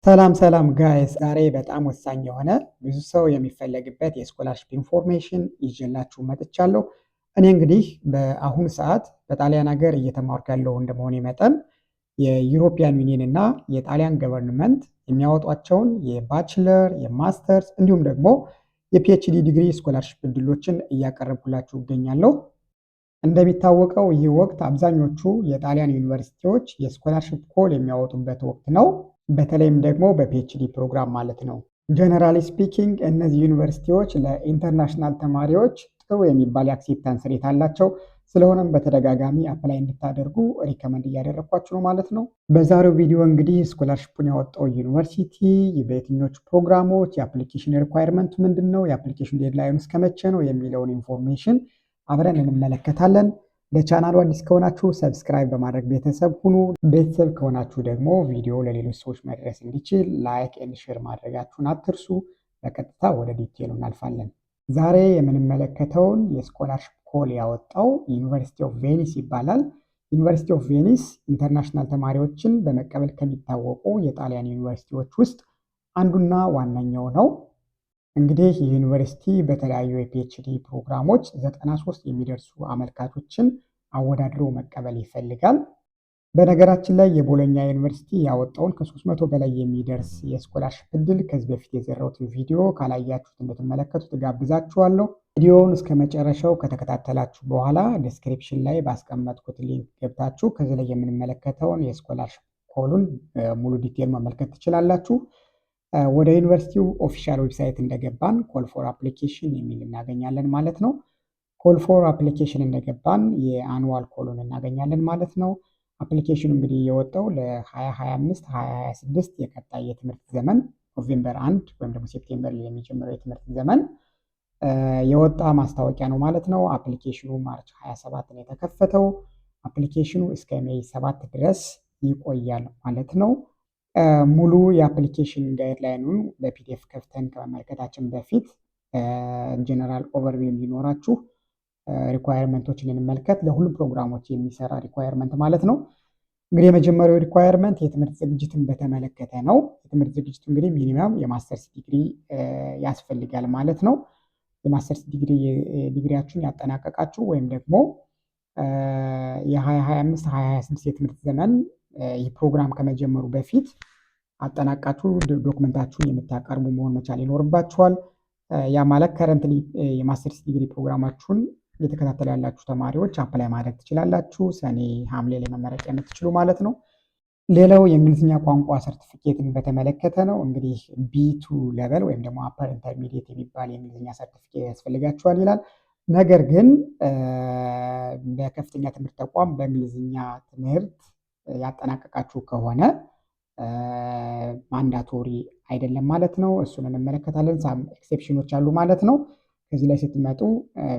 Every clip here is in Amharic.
ሰላም ጋይስ ዛሬ በጣም ወሳኝ የሆነ ብዙ ሰው የሚፈለግበት የስኮላርሺፕ ኢንፎርሜሽን ይዤላችሁ መጥቻለሁ። እኔ እንግዲህ በአሁኑ ሰዓት በጣሊያን ሀገር እየተማርኩ ያለው እንደመሆኔ መጠን የዩሮፒያን ዩኒየን እና የጣሊያን ገቨርንመንት የሚያወጧቸውን የባችለር፣ የማስተርስ እንዲሁም ደግሞ የፒኤችዲ ዲግሪ ስኮላርሺፕ እድሎችን እያቀረብኩላችሁ እገኛለሁ። እንደሚታወቀው ይህ ወቅት አብዛኞቹ የጣሊያን ዩኒቨርሲቲዎች የስኮላርሺፕ ኮል የሚያወጡበት ወቅት ነው። በተለይም ደግሞ በፒኤችዲ ፕሮግራም ማለት ነው። ጀነራሊ ስፒኪንግ እነዚህ ዩኒቨርሲቲዎች ለኢንተርናሽናል ተማሪዎች ጥሩ የሚባል የአክሴፕታንስ ሬት አላቸው። ስለሆነም በተደጋጋሚ አፕላይ እንድታደርጉ ሪከመንድ እያደረግኳችሁ ነው ማለት ነው። በዛሬው ቪዲዮ እንግዲህ ስኮላርሺፑን ያወጣው ዩኒቨርሲቲ፣ በየትኞቹ ፕሮግራሞች፣ የአፕሊኬሽን ሪኳየርመንት ምንድን ነው፣ የአፕሊኬሽን ዴድላይን እስከ መቼ ነው የሚለውን ኢንፎርሜሽን አብረን እንመለከታለን። ለቻናሉ አዲስ ከሆናችሁ ሰብስክራይብ በማድረግ ቤተሰብ ሁኑ። ቤተሰብ ከሆናችሁ ደግሞ ቪዲዮ ለሌሎች ሰዎች መድረስ እንዲችል ላይክ ኤንድ ሼር ማድረጋችሁን አትርሱ። በቀጥታ ወደ ዲቴሉ እናልፋለን። ዛሬ የምንመለከተውን የስኮላርሺፕ ኮል ያወጣው ዩኒቨርሲቲ ኦፍ ቬኒስ ይባላል። ዩኒቨርሲቲ ኦፍ ቬኒስ ኢንተርናሽናል ተማሪዎችን በመቀበል ከሚታወቁ የጣሊያን ዩኒቨርሲቲዎች ውስጥ አንዱና ዋነኛው ነው። እንግዲህ ይህ ዩኒቨርሲቲ በተለያዩ የፒኤችዲ ፕሮግራሞች 93 የሚደርሱ አመልካቾችን አወዳድሮ መቀበል ይፈልጋል። በነገራችን ላይ የቦሎኛ ዩኒቨርሲቲ ያወጣውን ከ300 በላይ የሚደርስ የስኮላርሺፕ እድል ከዚህ በፊት የዘራሁትን ቪዲዮ ካላያችሁት እንድትመለከቱት ጋብዛችኋለሁ። ቪዲዮውን እስከ መጨረሻው ከተከታተላችሁ በኋላ ዲስክሪፕሽን ላይ ባስቀመጥኩት ሊንክ ገብታችሁ ከዚህ ላይ የምንመለከተውን የስኮላርሺፕ ኮሉን ሙሉ ዲቴል መመልከት ትችላላችሁ። ወደ ዩኒቨርሲቲው ኦፊሻል ዌብሳይት እንደገባን ኮል ፎር አፕሊኬሽን የሚል እናገኛለን ማለት ነው። ኮል ፎር አፕሊኬሽን እንደገባን የአኑዋል ኮሉን እናገኛለን ማለት ነው። አፕሊኬሽኑ እንግዲህ የወጣው ለ2025-2026 የቀጣይ የትምህርት ዘመን ኖቬምበር 1 ወይም ደግሞ ሴፕቴምበር የሚጀምረው የትምህርት ዘመን የወጣ ማስታወቂያ ነው ማለት ነው። አፕሊኬሽኑ ማርች 27 ነው የተከፈተው። አፕሊኬሽኑ እስከ ሜይ 7 ድረስ ይቆያል ማለት ነው። ሙሉ የአፕሊኬሽን ጋይድላይኑን በፒዲኤፍ ከፍተን ከመመልከታችን በፊት ጀነራል ኦቨርቪው እንዲኖራችሁ ሪኳየርመንቶችን እንመልከት። ለሁሉም ፕሮግራሞች የሚሰራ ሪኳየርመንት ማለት ነው። እንግዲህ የመጀመሪያው ሪኳየርመንት የትምህርት ዝግጅትን በተመለከተ ነው። የትምህርት ዝግጅቱ እንግዲህ ሚኒማም የማስተርስ ዲግሪ ያስፈልጋል ማለት ነው። የማስተርስ ዲግሪያችሁን ያጠናቀቃችሁ ወይም ደግሞ የ2025-2026 የትምህርት ዘመን ይህ ፕሮግራም ከመጀመሩ በፊት አጠናቃችሁ ዶክመንታችሁን የምታቀርቡ መሆን መቻል ይኖርባችኋል። ያ ማለት ከረንትሊ የማስተርስ ዲግሪ ፕሮግራማችሁን እየተከታተሉ ያላችሁ ተማሪዎች አፕላይ ማድረግ ትችላላችሁ። ሰኔ ሐምሌ ላይ መመረቅ የምትችሉ ማለት ነው። ሌላው የእንግሊዝኛ ቋንቋ ሰርቲፊኬትን በተመለከተ ነው። እንግዲህ ቢቱ ሌቨል ወይም ደግሞ አፐር ኢንተርሚዲየት የሚባል የእንግሊዝኛ ሰርቲፊኬት ያስፈልጋችኋል ይላል። ነገር ግን በከፍተኛ ትምህርት ተቋም በእንግሊዝኛ ትምህርት ያጠናቀቃችሁ ከሆነ ማንዳቶሪ አይደለም ማለት ነው። እሱን እንመለከታለን። ሳም ኤክሴፕሽኖች አሉ ማለት ነው። ከዚህ ላይ ስትመጡ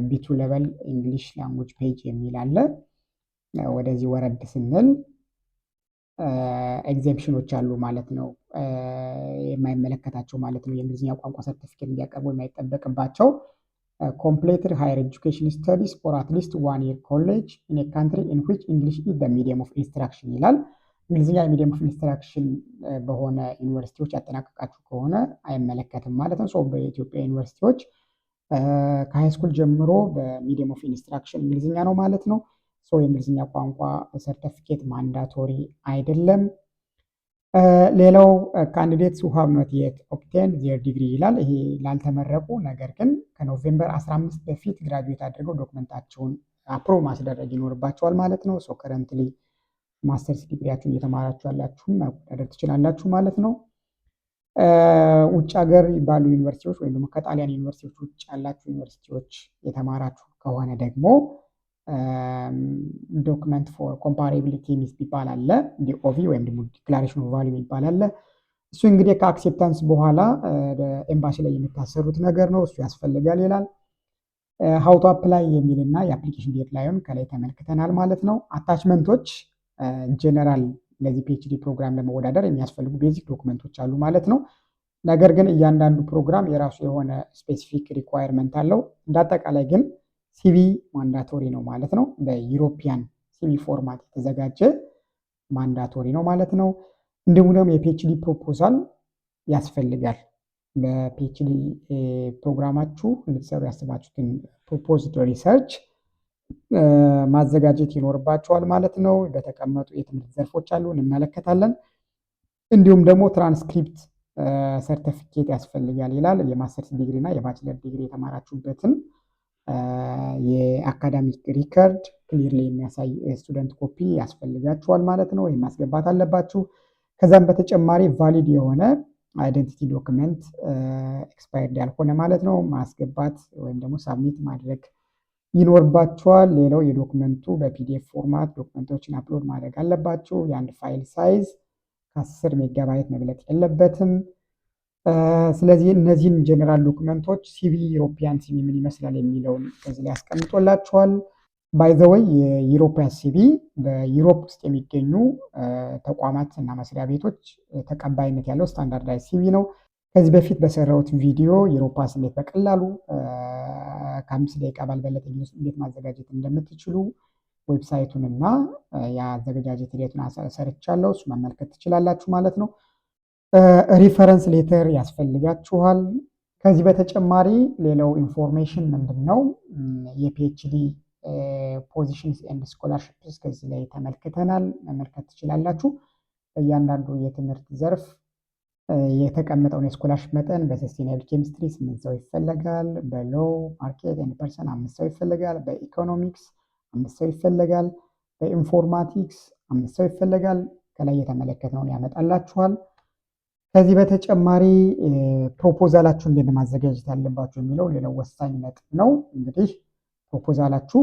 ቢቱ ሌቨል እንግሊሽ ላንጉጅ ፔጅ የሚል አለ። ወደዚህ ወረድ ስንል ኤግዘምፕሽኖች አሉ ማለት ነው። የማይመለከታቸው ማለት ነው። የእንግሊዝኛ ቋንቋ ሰርቲፊኬት እንዲያቀርቡ የማይጠበቅባቸው completed higher education studies for at least 1 year college in a country in which English is the medium of instruction ይላል። እንግሊዝኛ የሚዲየም ኦፍ ኢንስትራክሽን በሆነ ዩኒቨርሲቲዎች ያጠናቀቃችሁ ከሆነ አይመለከትም ማለት ነው። በኢትዮጵያ ዩኒቨርሲቲዎች ከሃይስኩል ጀምሮ በሚዲየም ኦፍ ኢንስትራክሽን እንግሊዝኛ ነው ማለት ነው። የእንግሊዝኛ ቋንቋ ሰርቲፊኬት ማንዳቶሪ አይደለም። ሌላው ካንዲዴትስ who have not yet obtained their degree ይላል። ይሄ ላልተመረቁ ነገር ግን ከኖቬምበር 15 በፊት ግራጁዌት አድርገው ዶክመንታቸውን አፕሮቭ ማስደረግ ይኖርባቸዋል ማለት ነው። ከረንትሊ ማስተርስ ዲግሪያችሁን እየተማራችሁ ያላችሁም መወዳደር ትችላላችሁ ማለት ነው። ውጭ ሀገር ባሉ ዩኒቨርሲቲዎች ወይም ደግሞ ከጣሊያን ዩኒቨርሲቲዎች ውጭ ያላችሁ ዩኒቨርሲቲዎች የተማራችሁ ከሆነ ደግሞ ዶክመንት ፎር ኮምፓራቢሊቲ የሚባል አለ። ዲኦቪ ወይም ደግሞ ዲክላሬሽን ኦፍ ቫልዩ የሚባል አለ። እሱ እንግዲህ ከአክሴፕታንስ በኋላ ኤምባሲ ላይ የምታሰሩት ነገር ነው። እሱ ያስፈልጋል ይላል። ሃው ቱ አፕላይ የሚልና የአፕሊኬሽን ዴድላይን ከላይ ተመልክተናል ማለት ነው። አታችመንቶች ጀነራል ለዚህ ፒኤችዲ ፕሮግራም ለመወዳደር የሚያስፈልጉ ቤዚክ ዶክመንቶች አሉ ማለት ነው። ነገር ግን እያንዳንዱ ፕሮግራም የራሱ የሆነ ስፔሲፊክ ሪኳየርመንት አለው። እንዳጠቃላይ ግን ሲቪ ማንዳቶሪ ነው ማለት ነው። በዩሮፒያን ሲቪ ፎርማት የተዘጋጀ ማንዳቶሪ ነው ማለት ነው። እንዲሁም ደግሞ የፒኤችዲ ፕሮፖዛል ያስፈልጋል። በፒኤችዲ ፕሮግራማችሁ እንድትሰሩ ያስባችሁትን ፕሮፖዝድ ሪሰርች ማዘጋጀት ይኖርባችኋል ማለት ነው። በተቀመጡ የትምህርት ዘርፎች አሉ፣ እንመለከታለን። እንዲሁም ደግሞ ትራንስክሪፕት ሰርተፊኬት ያስፈልጋል ይላል። የማስተርስ ዲግሪ እና የባችለር ዲግሪ የተማራችሁበትን የአካዳሚክ ሪከርድ ክሊርሊ የሚያሳይ ስቱደንት ኮፒ ያስፈልጋችኋል ማለት ነው። ወይም ማስገባት አለባችሁ። ከዛም በተጨማሪ ቫሊድ የሆነ አይደንቲቲ ዶክመንት ኤክስፓየርድ ያልሆነ ማለት ነው ማስገባት ወይም ደግሞ ሳብሚት ማድረግ ይኖርባችኋል። ሌላው የዶክመንቱ በፒዲኤፍ ፎርማት ዶክመንቶችን አፕሎድ ማድረግ አለባችሁ። የአንድ ፋይል ሳይዝ ከ10 ሜጋባይት መብለጥ የለበትም። ስለዚህ እነዚህን ጀነራል ዶክመንቶች ሲቪ ዩሮፒያን ሲቪ ምን ይመስላል የሚለውን ከዚህ ላይ ያስቀምጦላችኋል። ባይ ዘ ወይ የዩሮፒያን ሲቪ በዩሮፕ ውስጥ የሚገኙ ተቋማት እና መስሪያ ቤቶች ተቀባይነት ያለው ስታንዳርዳይዝ ሲቪ ነው። ከዚህ በፊት በሰራሁት ቪዲዮ ዩሮፓስ እንዴት በቀላሉ ከ5 ደቂቃ ባልበለጠ ጊዜ ውስጥ እንዴት ማዘጋጀት እንደምትችሉ ዌብሳይቱን እና የአዘገጃጀት ሂደቱን ሰርቻለሁ። እሱ መመልከት ትችላላችሁ ማለት ነው። ሪፈረንስ ሌተር ያስፈልጋችኋል። ከዚህ በተጨማሪ ሌላው ኢንፎርሜሽን ምንድን ነው? የፒኤችዲ ፖዚሽንስ ኤንድ ስኮላርሽፕስ ከዚህ ላይ ተመልክተናል፣ መመልከት ትችላላችሁ። እያንዳንዱ የትምህርት ዘርፍ የተቀመጠውን የስኮላርሽፕ መጠን በሰስቴናብል ኬሚስትሪ 8 ሰው ይፈለጋል። በሎው ማርኬት ኤንድ ፐርሰን 5 ሰው ይፈለጋል። በኢኮኖሚክስ 5 ሰው ይፈለጋል። በኢንፎርማቲክስ 5 ሰው ይፈለጋል። ከላይ የተመለከትነውን ያመጣላችኋል። ከዚህ በተጨማሪ ፕሮፖዛላችሁ እንዴት ማዘጋጀት ያለባችሁ የሚለው ሌላው ወሳኝ ነጥብ ነው። እንግዲህ ፕሮፖዛላችሁ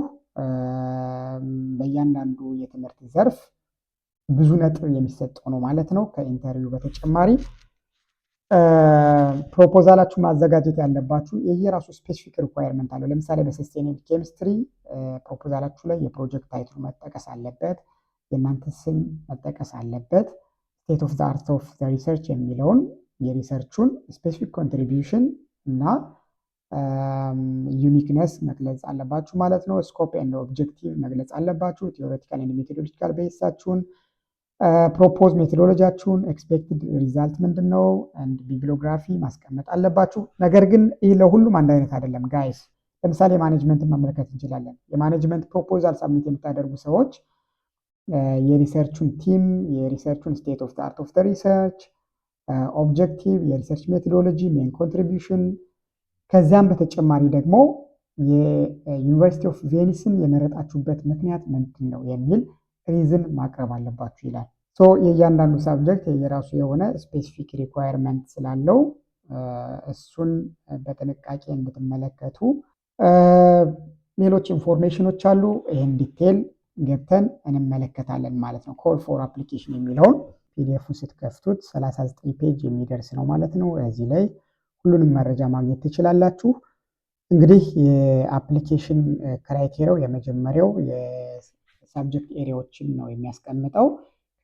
በእያንዳንዱ የትምህርት ዘርፍ ብዙ ነጥብ የሚሰጠው ነው ማለት ነው። ከኢንተርቪው በተጨማሪ ፕሮፖዛላችሁ ማዘጋጀት ያለባችሁ የየራሱ ስፔሲፊክ ሪኳየርመንት አለው። ለምሳሌ በሰስቴኔብል ኬሚስትሪ ፕሮፖዛላችሁ ላይ የፕሮጀክት ታይትሉ መጠቀስ አለበት፣ የእናንተ ስም መጠቀስ አለበት። ስቴት ኦፍ ዘ አርት ኦፍ ዘ ሪሰርች የሚለውን የሪሰርቹን ስፔሲፊክ ኮንትሪቢዩሽን እና ዩኒክነስ መግለጽ አለባችሁ ማለት ነው። ስኮፕ ኤንድ ኦብጀክቲቭ መግለጽ አለባችሁ። ቲዎሬቲካል ኤንድ ሜቶዶሎጂካል ቤሳችሁን፣ ፕሮፖዝ ሜቶዶሎጂያችሁን፣ ኤክስፔክትድ ሪዛልት ምንድን ነው፣ አንድ ቢብሊዮግራፊ ማስቀመጥ አለባችሁ። ነገር ግን ይህ ለሁሉም አንድ አይነት አይደለም ጋይስ። ለምሳሌ ማኔጅመንትን መመልከት እንችላለን። የማኔጅመንት ፕሮፖዛል ሳብሚት የምታደርጉ ሰዎች የሪሰርቹን ቲም፣ የሪሰርቹን ስቴት ኦፍ አርት ኦፍ ሪሰርች፣ ኦብጀክቲቭ፣ የሪሰርች ሜቶዶሎጂ፣ ሜን ኮንትሪቢዩሽን፣ ከዚያም በተጨማሪ ደግሞ የዩኒቨርሲቲ ኦፍ ቬኒስን የመረጣችሁበት ምክንያት ምንድን ነው የሚል ሪዝን ማቅረብ አለባችሁ ይላል። የእያንዳንዱ ሳብጀክት የራሱ የሆነ ስፔሲፊክ ሪኳየርመንት ስላለው እሱን በጥንቃቄ እንድትመለከቱ። ሌሎች ኢንፎርሜሽኖች አሉ። ይህን ዲቴል ገብተን እንመለከታለን ማለት ነው። ኮል ፎር አፕሊኬሽን የሚለውን ፒዲኤፉን ስትከፍቱት 39 ፔጅ የሚደርስ ነው ማለት ነው። እዚህ ላይ ሁሉንም መረጃ ማግኘት ትችላላችሁ። እንግዲህ የአፕሊኬሽን ክራይቴሪያው የመጀመሪያው የሳብጀክት ኤሪያዎችን ነው የሚያስቀምጠው።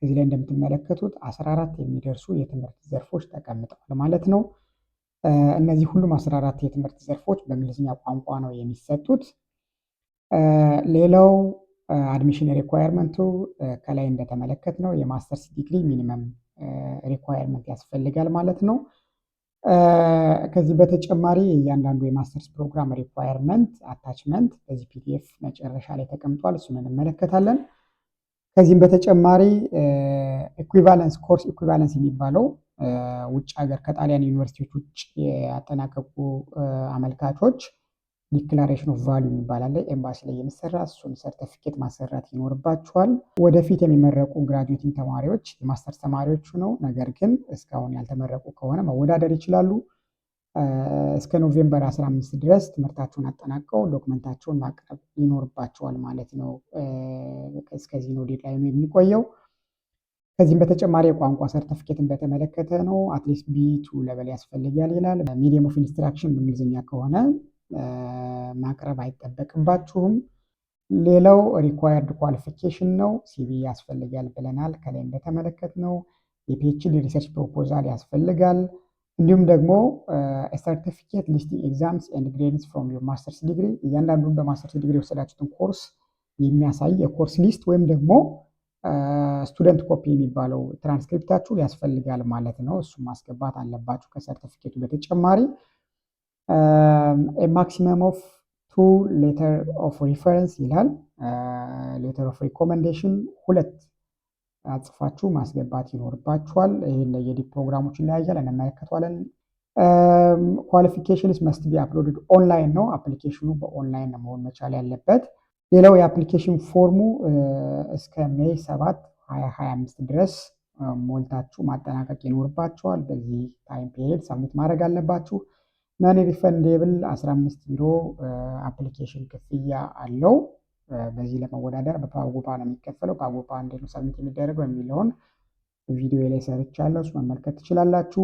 እዚህ ላይ እንደምትመለከቱት 14 የሚደርሱ የትምህርት ዘርፎች ተቀምጠዋል ማለት ነው። እነዚህ ሁሉም 14 የትምህርት ዘርፎች በእንግሊዝኛ ቋንቋ ነው የሚሰጡት። ሌላው አድሚሽን ሪኳየርመንቱ ከላይ እንደተመለከት ነው የማስተርስ ዲግሪ ሚኒመም ሪኳየርመንት ያስፈልጋል ማለት ነው። ከዚህ በተጨማሪ እያንዳንዱ የማስተርስ ፕሮግራም ሪኳየርመንት አታችመንት በዚህ ፒዲኤፍ መጨረሻ ላይ ተቀምጧል። እሱን እንመለከታለን። ከዚህም በተጨማሪ ኢኩቫለንስ ኮርስ ኢኩቫለንስ የሚባለው ውጭ ሀገር ከጣሊያን ዩኒቨርሲቲዎች ውጭ ያጠናቀቁ አመልካቾች ዲክላሬሽን ኦፍ ቫሊዩ ይባላል። ኤምባሲ ላይ የሚሰራ እሱን ሰርቲፊኬት ማሰራት ይኖርባችኋል። ወደፊት የሚመረቁ ግራጁዌቲንግ ተማሪዎች የማስተርስ ተማሪዎቹ ነው። ነገር ግን እስካሁን ያልተመረቁ ከሆነ መወዳደር ይችላሉ። እስከ ኖቬምበር 15 ድረስ ትምህርታቸውን አጠናቀው ዶክመንታቸውን ማቅረብ ይኖርባቸዋል ማለት ነው። እስከዚህ ነው ዴድላይኑ የሚቆየው። ከዚህም በተጨማሪ የቋንቋ ሰርቲፊኬትን በተመለከተ ነው። አትሊስት ቢ2 ሌቨል ያስፈልጋል ይላል። ሚዲየም ኦፍ ኢንስትራክሽን በእንግሊዝኛ ከሆነ ማቅረብ አይጠበቅባችሁም። ሌላው ሪኳየርድ ኳሊፊኬሽን ነው። ሲቪ ያስፈልጋል ብለናል። ከላይ እንደተመለከት ነው የፒኤችዲ ሪሰርች ፕሮፖዛል ያስፈልጋል። እንዲሁም ደግሞ ሰርቲፊኬት ሊስቲንግ ኤግዛምስ ኤንድ ግሬድስ ፍሮም ዩር ማስተርስ ዲግሪ፣ እያንዳንዱን በማስተርስ ዲግሪ የወሰዳችሁትን ኮርስ የሚያሳይ የኮርስ ሊስት ወይም ደግሞ ስቱደንት ኮፒ የሚባለው ትራንስክሪፕታችሁ ያስፈልጋል ማለት ነው። እሱም ማስገባት አለባችሁ ከሰርቲፊኬቱ በተጨማሪ ማክሲመም ኦፍ 2 ሌተር ኦፍ ሪፈረንስ ይላል። ሌተር ኦፍ ሪኮመንዴሽን 2 አጽፋችሁ ማስገባት ይኖርባችኋል። ይህን የዲፕ ፕሮግራሞች ይለያያል፣ እንመለከተዋለን። ኳሊፊኬሽንስ መስት ቢ አፕሎድድ ኦንላይን ነው። አፕሊኬሽኑ በኦንላይን ነው መሆን መቻል ያለበት። ሌላው የአፕሊኬሽን ፎርሙ እስከ ሜይ 7 2025 ድረስ ሞልታችሁ ማጠናቀቅ ይኖርባችኋል። በዚህ ታይም ፒሪየድ ሳብሚት ማድረግ አለባችሁ። ናን ሪፈንዴብል 15 ዩሮ አፕሊኬሽን ክፍያ አለው። በዚህ ለመወዳደር በፓጎፓ ነው የሚከፈለው። ፓጎፓ እንዴት ነው ሳብሚት የሚደረገው የሚለውን ቪዲዮ ላይ ሰርቻለሁ፣ እሱ መመልከት ትችላላችሁ።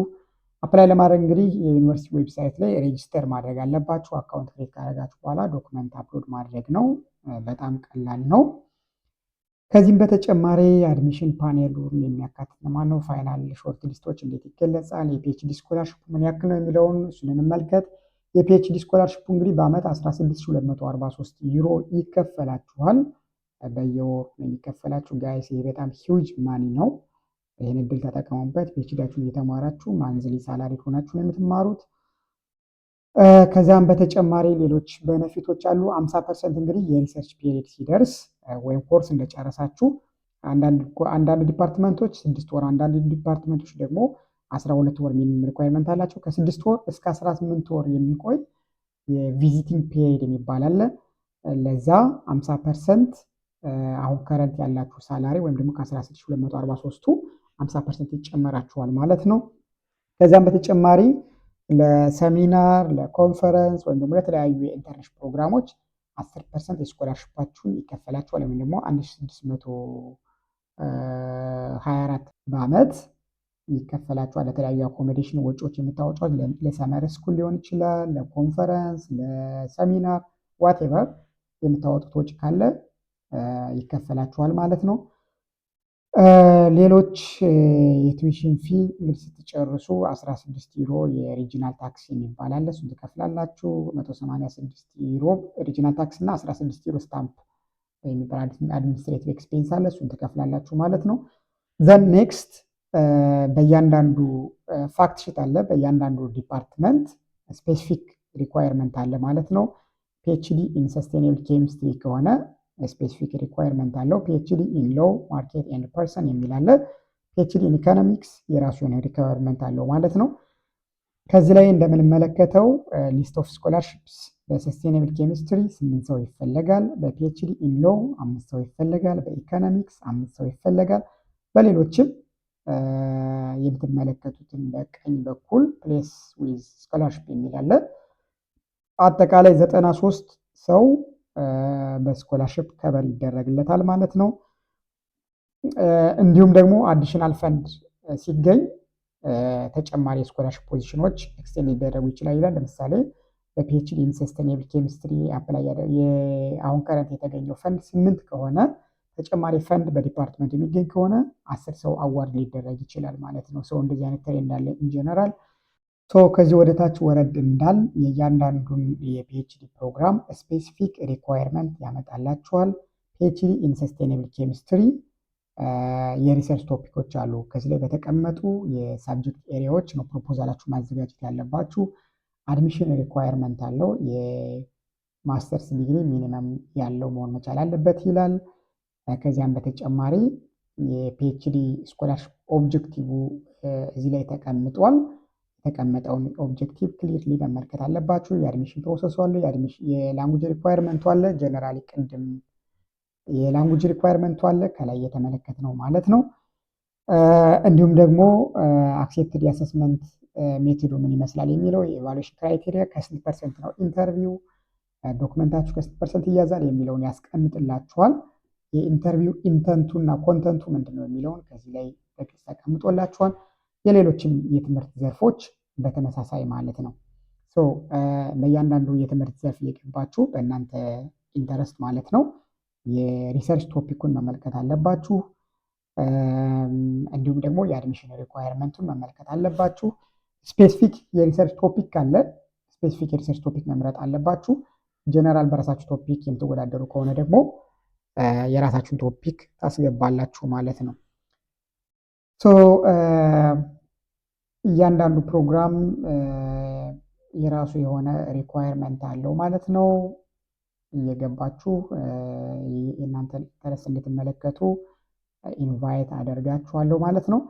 አፕላይ ለማድረግ እንግዲህ የዩኒቨርሲቲ ዌብሳይት ላይ ሬጂስተር ማድረግ አለባችሁ። አካውንት ክሬት ካደረጋችሁ በኋላ ዶክመንት አፕሎድ ማድረግ ነው። በጣም ቀላል ነው። ከዚህም በተጨማሪ አድሚሽን ፓኔሉን የሚያካትት ለማን ነው፣ ፋይናል ሾርት ሊስቶች እንዴት ይገለጻል፣ የፒኤችዲ ስኮላርሽፕ ምን ያክል ነው የሚለውን እሱን እንመልከት። የፒኤችዲ ስኮላርሽፑ እንግዲህ በአመት 16243 ዩሮ ይከፈላችኋል። በየወሩ የሚከፈላችሁ ጋይስ፣ ይሄ በጣም ሂውጅ ማኒ ነው። ይህን እድል ተጠቀሙበት። ፒኤችዲያችሁን እየተማራችሁ ማንዝሊ ሳላሪ ሆናችሁ ነው የምትማሩት። ከዛም በተጨማሪ ሌሎች ቤኔፊቶች አሉ። 50% እንግዲህ የሪሰርች ፒሪየድ ሲደርስ ወይም ኮርስ እንደጨረሳችሁ አንዳንድ ዲፓርትመንቶች 6 ወር፣ አንዳንድ ዲፓርትመንቶች ደግሞ 12 ወር ሚኒመም ሪኳየርመንት አላቸው። ከ6 ወር እስከ 18 ወር የሚቆይ የቪዚቲንግ ፒሪየድ የሚባል አለ። ለዛ 50% አሁን ከረንት ያላችሁ ሳላሪ ወይም ደግሞ ከ16243ቱ 50% ይጨመራችኋል ማለት ነው። ከዚያም በተጨማሪ ለሰሚናር፣ ለኮንፈረንስ ወይም ደግሞ ለተለያዩ የኢንተርንሽፕ ፕሮግራሞች 10% የስኮላርሽፓችሁን ይከፈላችኋል ወይም ደግሞ 1624 በአመት ይከፈላችኋል። ለተለያዩ አኮሞዴሽን ወጪዎች የምታወጫው ለሰመር ስኩል ሊሆን ይችላል፣ ለኮንፈረንስ፣ ለሰሚናር ዋቴቨር የምታወጡት ወጪ ካለ ይከፈላችኋል ማለት ነው። ሌሎች የቱዊሽን ፊ እንግዲህ ስትጨርሱ 16 ዩሮ የሪጂናል ታክስ የሚባል አለ፣ እሱን ትከፍላላችሁ። 186 ዩሮ ሪጂናል ታክስ እና 16 ዩሮ ስታምፕ የሚባል አድሚኒስትሬቲቭ ኤክስፔንስ አለ፣ እሱን ትከፍላላችሁ ማለት ነው። ዘን ኔክስት በእያንዳንዱ ፋክት ሽት አለ፣ በእያንዳንዱ ዲፓርትመንት ስፔሲፊክ ሪኳየርመንት አለ ማለት ነው። ፒኤችዲ ኢን ሰስቴኔብል ኬሚስትሪ ከሆነ ስፔሲፊክ ሪኳየርመንት አለው። ፒኤችዲ ኢን ሎው ማርኬት ኤንድ ፐርሰን የሚል አለ። ፒኤችዲ ኢን ኢኮኖሚክስ የራሱ የሆነ ሪኳየርመንት አለው ማለት ነው። ከዚህ ላይ እንደምንመለከተው ሊስት ኦፍ ስኮላርሽፕስ በሰስቴኔብል ኬሚስትሪ 8 ሰው ይፈለጋል። በፒኤችዲ ኢን ሎው 5 ሰው ይፈለጋል። በኢኮኖሚክስ 5 ሰው ይፈለጋል። በሌሎችም የምትመለከቱትን በቀኝ በኩል ፕሌስ ዊዝ ስኮላርሽፕ የሚል አለ። አጠቃላይ 93 ሰው በስኮላርሽፕ ከበር ይደረግለታል ማለት ነው። እንዲሁም ደግሞ አዲሽናል ፈንድ ሲገኝ ተጨማሪ የስኮላርሽፕ ፖዚሽኖች ኤክስቴንድ ሊደረጉ ይችላል ይላል። ለምሳሌ በፒኤችዲ ኢን ሰስቴኔብል ኬሚስትሪ አፕላይ አሁን ከረንት የተገኘው ፈንድ 8 ከሆነ ተጨማሪ ፈንድ በዲፓርትመንት የሚገኝ ከሆነ 10 ሰው አዋርድ ሊደረግ ይችላል ማለት ነው። ሰው እንደዚህ አይነት ትሬንድ አለ ኢንጀነራል። ከዚህ ወደ ታች ወረድ እንዳል የእያንዳንዱን የፒኤችዲ ፕሮግራም ስፔሲፊክ ሪኳየርመንት ያመጣላችኋል። ፒኤችዲ ኢን ሰስቴኔብል ኬሚስትሪ የሪሰርች ቶፒኮች አሉ። ከዚህ ላይ በተቀመጡ የሳብጀክት ኤሪያዎች ነው ፕሮፖዛላችሁ ማዘጋጀት ያለባችሁ። አድሚሽን ሪኳየርመንት አለው። የማስተርስ ዲግሪ ሚኒመም ያለው መሆን መቻል አለበት ይላል። ከዚያም በተጨማሪ የፒኤችዲ ስኮላርሽፕ ኦብጀክቲቭ እዚህ ላይ ተቀምጧል። የተቀመጠውን ኦብጀክቲቭ ክሊርሊ መመልከት አለባችሁ። የአድሚሽን ፕሮሰሱ አለ፣ የላንጉጅ ሪኳየርመንቱ አለ። ጀነራሊ ቅድም የላንጉጅ ሪኳየርመንቱ አለ ከላይ የተመለከትነው ማለት ነው። እንዲሁም ደግሞ አክሴፕትድ የአሰስመንት ሜቶዱ ምን ይመስላል የሚለው የኢቫሉዌሽን ክራይቴሪያ ከስንት ፐርሰንት ነው ኢንተርቪው ዶክመንታችሁ ከስንት ፐርሰንት ይያዛል የሚለውን ያስቀምጥላችኋል። የኢንተርቪው ኢንተንቱ እና ኮንተንቱ ምንድን ነው የሚለውን ከዚህ ላይ በግልጽ ተቀምጦላችኋል። የሌሎችም የትምህርት ዘርፎች በተመሳሳይ ማለት ነው። በእያንዳንዱ የትምህርት ዘርፍ እየገባችሁ በእናንተ ኢንተረስት ማለት ነው የሪሰርች ቶፒኩን መመልከት አለባችሁ። እንዲሁም ደግሞ የአድሚሽን ሪኳየርመንቱን መመልከት አለባችሁ። ስፔሲፊክ የሪሰርች ቶፒክ ካለ ስፔሲፊክ የሪሰርች ቶፒክ መምረጥ አለባችሁ። ጀነራል በራሳችሁ ቶፒክ የምትወዳደሩ ከሆነ ደግሞ የራሳችሁን ቶፒክ ታስገባላችሁ ማለት ነው። ሶ እያንዳንዱ ፕሮግራም የራሱ የሆነ ሪኳየርመንት አለው ማለት ነው። እየገባችሁ የእናንተን ኢንተረስት እንድትመለከቱ ኢንቫይት አደርጋችኋለሁ ማለት ነው።